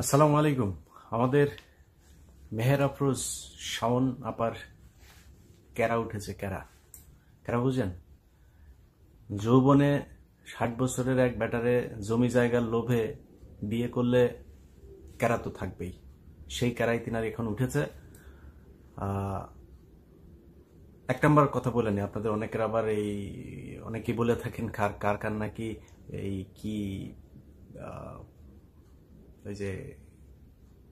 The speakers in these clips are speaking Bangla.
আসসালামু আলাইকুম। আমাদের মেহের আফরোজ শাওন আপার ক্যারা উঠেছে। ক্যারা ক্যারা বুঝেন? যৌবনে 60 বছরের এক ব্যাটারে জমি জায়গার লোভে বিয়ে করলে ক্যারা তো থাকবেই। সেই ক্যারাই তিনার এখন উঠেছে। এক নম্বর কথা বলে নি, আপনাদের অনেকের আবার অনেকেই বলে থাকেন কার কার নাকি কি ওই যে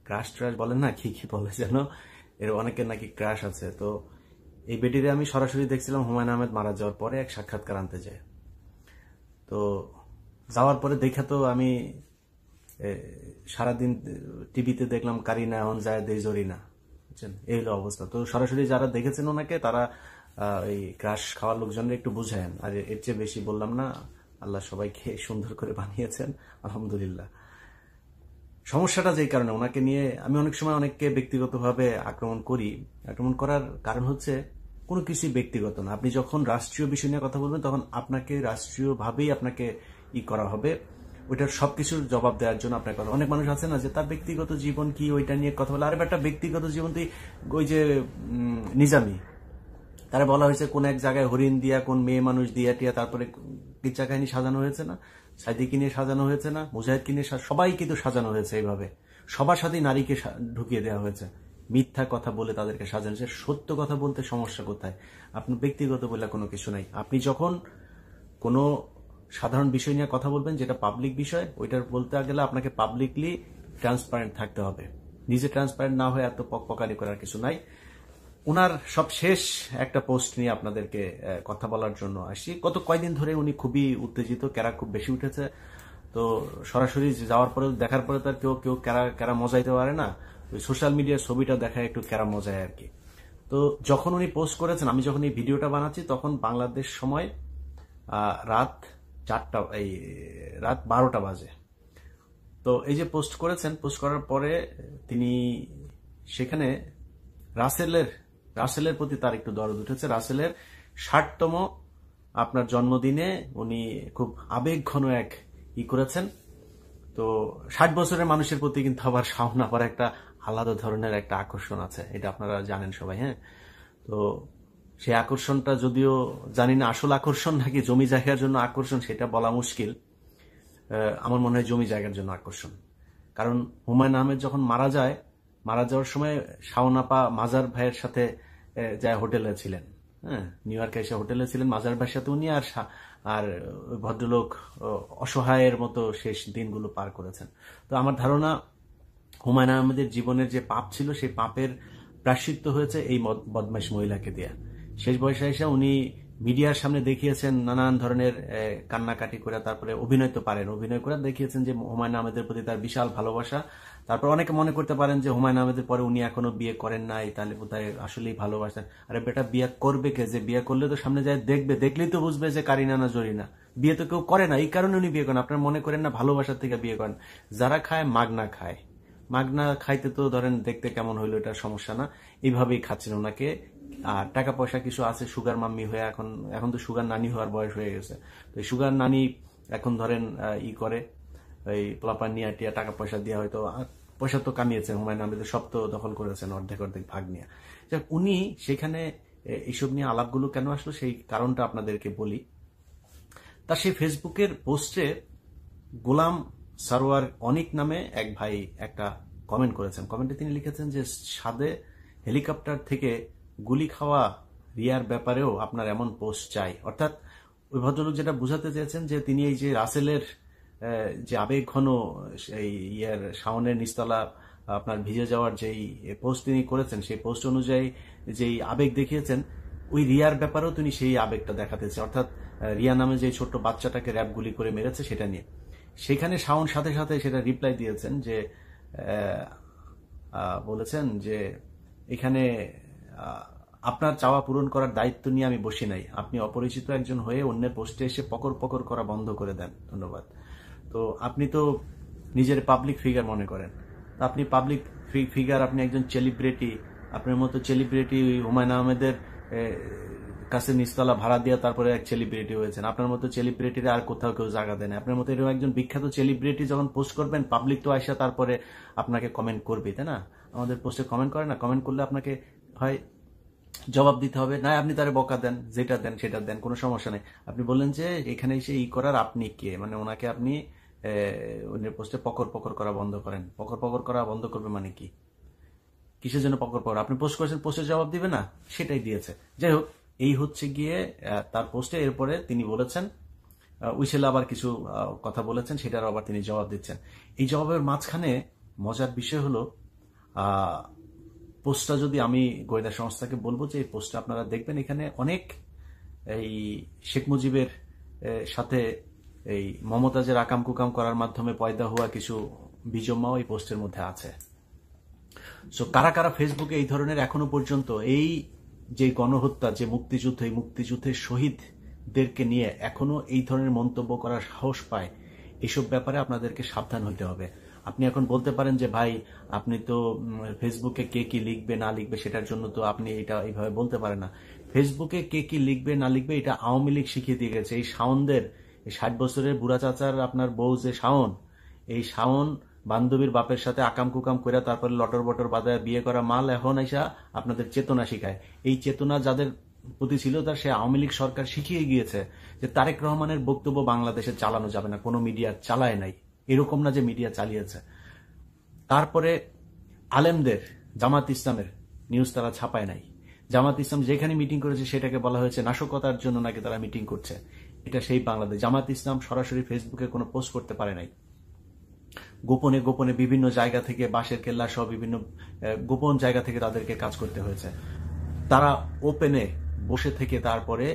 ক্রাশ ট্রাশ বলেন না, কি কি বলে যেন, এর অনেকের নাকি ক্রাশ আছে। তো এই বেটিরে আমি সরাসরি দেখছিলাম হুমায়ুন আহমেদ মারা যাওয়ার পরে এক সাক্ষাৎকার আনতে যায়। তো যাওয়ার পরে দেখা তো আমি সারাদিন টিভিতে দেখলাম কারিনা এখন যায় দেজরিনা, বুঝছেন? এই হলো অবস্থা। তো সরাসরি যারা দেখেছেন ওনাকে, তারা এই ক্রাশ খাওয়ার লোকজনরা একটু বুঝেন। আর এর চেয়ে বেশি বললাম না। আল্লাহ সবাইকে সুন্দর করে বানিয়েছেন, আলহামদুলিল্লাহ। সমস্যাটা যেই কারণে ওনাকে নিয়ে আমি অনেক সময় অনেককে ব্যক্তিগতভাবে আক্রমণ করি। আক্রমণ করার কারণ হচ্ছে কোনো কিছুই ব্যক্তিগত না। আপনি যখন রাষ্ট্রীয় বিষয় নিয়ে কথা বলবেন তখন আপনাকে রাষ্ট্রীয়ভাবেই আপনাকে করা হবে। ওইটার সবকিছুর জবাব দেওয়ার জন্য আপনার কথা। অনেক মানুষ আছে না যে তার ব্যক্তিগত জীবন কি, ওইটা নিয়ে কথা বলে। আরে একটা ব্যক্তিগত জীবন তুই ওই যে নিজামি, তারা বলা হয়েছে কোন এক জায়গায় হরিণ দিয়া, কোন মেয়ে মানুষ দিয়া টিয়া, তারপরে কিচ্ছা কাহিনী সাজানো হয়েছে না, সাইদিকে নিয়ে সাজানো হয়েছে না, মুজাহিদকে নিয়ে, সবাই কিন্তু সাজানো হয়েছে এইভাবে। সবার সাথেই নারীকে ঢুকিয়ে দেওয়া হয়েছে। মিথ্যা কথা বলে তাদেরকে সাজানো হয়েছে। সত্য কথা বলতে সমস্যা কোথায়? আপনার ব্যক্তিগত বলে কোনো কিছু নাই। আপনি যখন কোনো সাধারণ বিষয় নিয়ে কথা বলবেন, যেটা পাবলিক বিষয়, ওইটার বলতে গেলে আপনাকে পাবলিকলি ট্রান্সপারেন্ট থাকতে হবে। নিজে ট্রান্সপারেন্ট না হয়ে এত পকপকানি করার কিছু নাই। উনার সব শেষ একটা পোস্ট নিয়ে আপনাদেরকে কথা বলার জন্য আসি। গত কয়েকদিন ধরে উনি খুবই উত্তেজিত, ক্যারা খুব বেশি উঠেছে। তো সরাসরি যাওয়ার পরে, দেখার পরে তো আর কেউ কেউ ক্যারা মজাইতে পারে না। ওই সোশ্যাল মিডিয়ার ছবিটা দেখায় একটু ক্যারা মজায় আর কি। তো যখন উনি পোস্ট করেছেন, আমি যখন এই ভিডিওটা বানাচ্ছি তখন বাংলাদেশ সময় রাত 12টা বাজে। তো এই যে পোস্ট করেছেন, পোস্ট করার পরে তিনি সেখানে রাসেলের প্রতি তার একটু দরদ উঠেছে। রাসেলের 60তম আপনার জন্মদিনে উনি খুব আবেগঘন এক করেছেন। তো 60 বছরের মানুষের প্রতি কিন্তু আবার শাওন আপার একটা আলাদা ধরনের একটা আকর্ষণ আছে, এটা আপনারা জানেন সবাই। হ্যাঁ, তো সেই আকর্ষণটা যদিও জানি না আসল আকর্ষণ নাকি জমি জায়গার জন্য আকর্ষণ, সেটা বলা মুশকিল। আমার মনে হয় জমি জায়গার জন্য আকর্ষণ। কারণ হুমায়ুন আহমেদ যখন মারা যাওয়ার সময় শাওন আপা মাজার ভাইয়ের সাথে যায় হোটেলে ছিলেন। হ্যাঁ, নিউ ইয়র্কে এসে হোটেলে ছিলেন মাজার ভাইয়ের সাথে উনি। আর ওই ভদ্রলোক অসহায়ের মতো শেষ দিনগুলো পার করেছেন। তো আমার ধারণা হুমায়ুন আহমেদের জীবনের যে পাপ ছিল, সেই পাপের প্রায়শ্চিত্ত হয়েছে এই বদমাইশ মহিলাকে দেয়া। শেষ বয়সে এসে উনি মিডিয়ার সামনে দেখিয়েছেন নানান ধরনের কান্নাকাটি করে, তারপরে অভিনয় তো পারেন, অভিনয় করে দেখিয়েছেন যে হুমায়ুন আহমেদের প্রতি তার বিশাল ভালোবাসা। তারপর অনেকে মনে করতে পারেন যে হুমায়ুন আহমেদের পরে উনি এখনো বিয়ে করেন নাই, তাহলে বোধহয় আসলেই ভালোবাসেন। আরে বেটা, বিয়ে করবে কে? যে বিয়ে করলে তো সামনে যায় দেখবে, দেখলেই তো বুঝবে যে কারিনা না জরিনা। বিয়ে তো কেউ করে না, এই কারণে উনি বিয়ে করেন। আপনার মনে করেন না ভালোবাসার থেকে বিয়ে করেন? যারা খায় মাগনা খায়। মাগনা খাইতে তো ধরেন দেখতে কেমন হইলো এটা সমস্যা না, এইভাবেই খাচ্ছেন ওনাকে। আর টাকা পয়সা কিছু আছে, সুগার মাম্মি হয়ে, এখন তো সুগার নানি হওয়ার বয়স হয়ে গেছে। তো সুগার নানি এখন ধরেন করে ওই পোলাপান নিয়ে টিয়া টাকা পয়সা দিয়ে, হয়তো পয়সা তো কামিয়েছেন হুমায়ুন আহমেদের, সব তো দখল করেছেন অর্ধেক অর্ধেক ভাগ নিয়ে। উনি সেখানে এইসব নিয়ে আলাপগুলো কেন আসলো, সেই কারণটা আপনাদেরকে বলি। তার সেই ফেসবুকের পোস্টে গোলাম সারোয়ার অনিক নামে এক ভাই একটা কমেন্ট করেছেন। কমেন্টে তিনি লিখেছেন যে সাদে হেলিকপ্টার থেকে গুলি খাওয়া রিয়ার ব্যাপারেও আপনার এমন পোস্ট চাই। অর্থাৎ ওই ভদ্রলোক যেটা বুঝাতে চেয়েছেন যে তিনি এই যে রাসেলের যে আবেগ ঘন এই শাওনের নিচতলা আপনার ভিজে যাওয়ার যেই পোস্ট তিনি করেছেন, সেই পোস্ট অনুযায়ী যেই আবেগ দেখিয়েছেন, ওই রিয়ার ব্যাপারেও তিনি সেই আবেগটা দেখাতেছেন। অর্থাৎ রিয়া নামে যে ছোট্ট বাচ্চাটাকে র্যাপ গুলি করে মেরেছে সেটা নিয়ে। সেখানে শাওন সাথে সাথে সেটা রিপ্লাই দিয়েছেন যে বলেছেন যে এখানে আপনার চাওয়া পূরণ করার দায়িত্ব নিয়ে আমি বসি নাই। আপনি অপরিচিত একজন হয়ে অন্যের পোস্টে এসে পকর পকর করা বন্ধ করে দেন। ধন্যবাদ। তো আপনি তো নিজের পাবলিক ফিগার মনে করেন, আপনি পাবলিক ফিগার, আপনি একজন সেলিব্রিটি। আপনার মতো সেলিব্রিটি হুমায়ুন আহমেদের কাছে নিচতলা ভাড়া দিয়ে তারপরে এক সেলিব্রিটি হয়েছেন। আপনার মতো সেলিব্রিটিরা আর কোথাও কেউ জায়গা দেয় না। আপনার মতো এরকম একজন বিখ্যাত সেলিব্রিটি যখন পোস্ট করবেন, পাবলিক তো আসা তারপরে আপনাকে কমেন্ট করবে, তাই না? আমাদের পোস্টে কমেন্ট করে না, কমেন্ট করলে আপনাকে হয় জবাব দিতে হবে, না আপনি তারে বকা দেন, যেটা দেন সেটা দেন, কোনো সমস্যা নেই। আপনি বললেন যে এখানে এসে করার আপনি কে, মানে ওনাকে আপনি উনি পোস্টে পকর পকর করা বন্ধ করেন। পকর পকর করা বন্ধ করবে মানে কি? কিসের জন্য পকর পকর? আপনি পোস্ট করেছেন, পোস্টের জবাব দিবে না? সেটাই দিয়েছে। যাই হোক, এই হচ্ছে গিয়ে তার পোস্টে। এরপরে তিনি বলেছেন, উইসেল আবার কিছু কথা বলেছেন, সেটার আবার তিনি জবাব দিচ্ছেন। এই জবাবের মাঝখানে মজার বিষয় হলো, পোস্টটা যদি আমি গোয়েন্দা সংস্থাকে বলবো যে এই পোস্টটা আপনারা দেখবেন, এখানে অনেক এই শেখ মুজিবের সাথে এই মমতাজের আকাম কুকাম করার মাধ্যমে পয়দা হওয়া কিছু বিজম্মাও এই পোস্টের মধ্যে আছে। সো কারা কারা ফেসবুকে এই ধরনের এখনো পর্যন্ত এই যে গণহত্যা, যে মুক্তিযুদ্ধ, এই মুক্তিযুদ্ধের শহীদদেরকে নিয়ে এখনো এই ধরনের মন্তব্য করার সাহস পায়, এসব ব্যাপারে আপনাদেরকে সাবধান হইতে হবে। আপনি এখন বলতে পারেন যে ভাই আপনি তো ফেসবুকে কে কি লিখবে না লিখবে সেটার জন্য তো আপনি এটা এইভাবে বলতে পারেন না। ফেসবুকে কে কি লিখবে না লিখবে এটা আওয়ামী লীগ শিখিয়ে দিয়ে গেছে। এই শাওনদের, এই 60 বছরের বুড়া চাচার আপনার বউ যে শাওন, এই শাওন বান্ধবীর বাপের সাথে আকাম কুকাম করে তারপরে লটর বটর বাজায় বিয়ে করা মাল এখন আইসা আপনাদের চেতনা শিখায়। এই চেতনা যাদের প্রতি ছিল তার, সে আওয়ামী লীগ সরকার শিখিয়ে গিয়েছে যে তারেক রহমানের বক্তব্য বাংলাদেশে চালানো যাবে না, কোনো মিডিয়া চালায় নাই, এরকম না যে মিডিয়া চালিয়েছে। তারপরে আলেমদের, জামাত ইসলামের নিউজ তারা ছাপায় নাই। জামাত ইসলাম যেখানে মিটিং করেছে সেটাকে বলা হয়েছে নাশকতার জন্য নাকি তারা মিটিং করছে। এটা সেই বাংলাদেশ। জামাত ইসলাম সরাসরি ফেসবুকে কোনো পোস্ট করতে পারে নাই। গোপনে গোপনে বিভিন্ন জায়গা থেকে, বাঁশের কেল্লা সহ বিভিন্ন গোপন জায়গা থেকে তাদেরকে কাজ করতে হয়েছে। তারা ওপেনে বসে থেকে তারপরে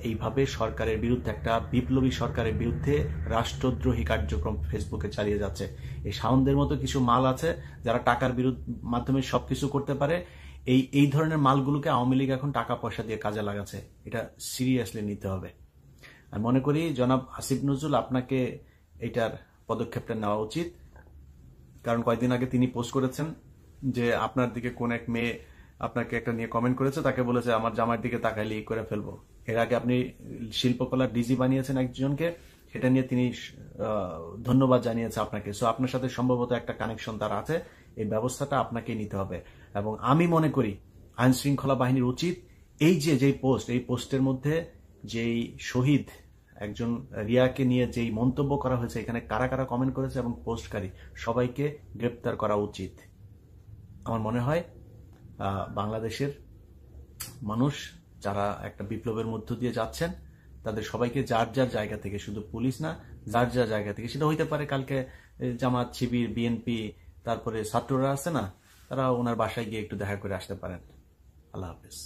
এইভাবে সরকারের বিরুদ্ধে, একটা বিপ্লবী সরকারের বিরুদ্ধে রাষ্ট্রদ্রোহী কার্যক্রম ফেসবুকে চালিয়ে যাচ্ছে। এই শাওনদের মতো কিছু মাল আছে যারা টাকার মাধ্যমে সবকিছু করতে পারে। এই ধরনের মালগুলোকে আওয়ামী লীগ এখন টাকা পয়সা দিয়ে কাজে লাগাচ্ছে। এটা সিরিয়াসলি নিতে হবে। আমি মনে করি জনাব আসিফ নজরুল, আপনাকে এটার পদক্ষেপটা নেওয়া উচিত। কারণ কয়েকদিন আগে তিনি পোস্ট করেছেন যে আপনার দিকে কোন এক মেয়ে আপনাকে একটা নিয়ে কমেন্ট করেছে, তাকে বলেছে আমার জামার দিকে তাকাইলে করে ফেলবো। এর আগে আপনি শিল্পকলার ডিজি বানিয়েছেন একজনকে, সেটা নিয়ে তিনি ধন্যবাদ জানিয়েছে আপনাকে। সো আপনার সাথে সম্ভবত একটা কানেকশন তার আছে। এই ব্যবস্থাটা আপনাকে নিতে হবে। এবং আমি মনে করি আইন শৃঙ্খলা বাহিনীর উচিত এই পোস্ট, এই পোস্টের মধ্যে যেই শহীদ একজন রিয়াকে নিয়ে যেই মন্তব্য করা হয়েছে, এখানে কারা কারা কমেন্ট করেছে এবং পোস্টকারী সবাইকে গ্রেপ্তার করা উচিত। আমার মনে হয় বাংলাদেশের মানুষ যারা একটা বিপ্লবের মধ্য দিয়ে যাচ্ছেন, তাদের সবাইকে যার যার জায়গা থেকে, শুধু পুলিশ না, যার যার জায়গা থেকে, সেটা হইতে পারে কালকে জামাত, শিবির, বিএনপি, তারপরে ছাত্ররা আছে না, তারা ওনার বাসায় গিয়ে একটু দেখা করে আসতে পারেন। আল্লাহ হাফেজ।